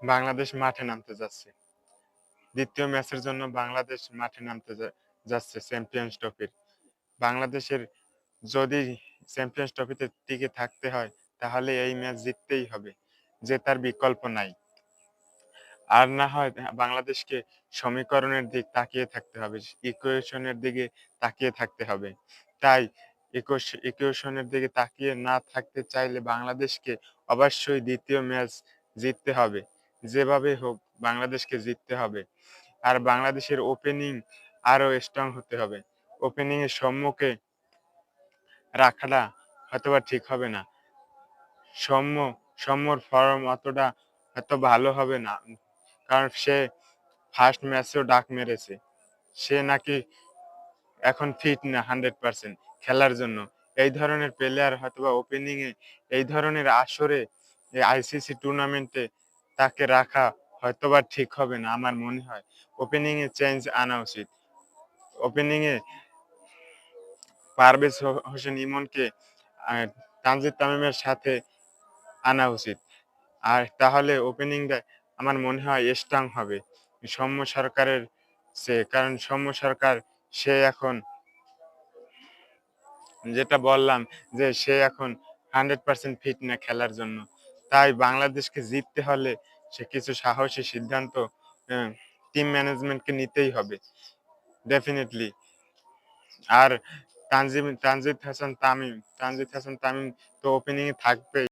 বাংলাদেশ মাঠে নামতে যাচ্ছে। ২য় ম্যাচের জন্য বাংলাদেশ মাঠে নামতে যাচ্ছে চ্যাম্পিয়ন্স ট্রফির। বাংলাদেশের যদি চ্যাম্পিয়ন্স ট্রফিতে টিকে থাকতে হয় তাহলে এই ম্যাচ জিততেই হবে। জেতার বিকল্প নাই। আর না হয় বাংলাদেশকে সমীকরণের দিক তাকিয়ে থাকতে হবে। ইকুয়েশনের দিকে তাকিয়ে থাকতে হবে। তাই ইকুয়েশনের দিকে তাকিয়ে না থাকতে চাইলে বাংলাদেশকে অবশ্যই ২য় ম্যাচ জিততে হবে। যেভাবে হোক বাংলাদেশকে জিততে হবে। আর বাংলাদেশের ওপেনিং আরো স্ট্রং হতে হবে। ওপেনিং এর সম্মুখে রাখাটা হয়তোবা ঠিক হবে না। সৌম্য সৌম্যর ফর্ম অতটা হয়তো ভালো হবে না। কারণ সে ফার্স্ট ম্যাচেও ডাক মেরেছে। সে নাকি এখন ফিট না 100% খেলার জন্য। এই ধরনের প্লেয়ার হয়তোবা ওপেনিং এ এই ধরনের আসরে এই আইসিসি টুর্নামেন্টে তাকে রাখা হয়তোবা ঠিক হবে না আমার মনে হয়। ওপেনিং এ চেঞ্জ আনা উচিত। ওপেনিং এ পারভেজ হোসেন ইমনকে আ তানজিদ তামিমের সাথে আনা উচিত। আর তাহলে ওপেনিংটা আমার মনে হয় স্ট্রং হবে। সৌম্য সরকারের চেয়ে। কারণ সৌম্য সরকার সে এখন যেটা বললাম যে সে এখন 100% ফিট না খেলার জন্য। তাই বাংলাদেশকে জিততে হলে সে কিছু সাহসী সিদ্ধান্ত অ্যা টিম ম্যানেজমেন্টকে নিতেই হবে। ডেফিনিটলি। আর তানজিদ হাসান তামিম তো ওপেনিং এ থাকবেই।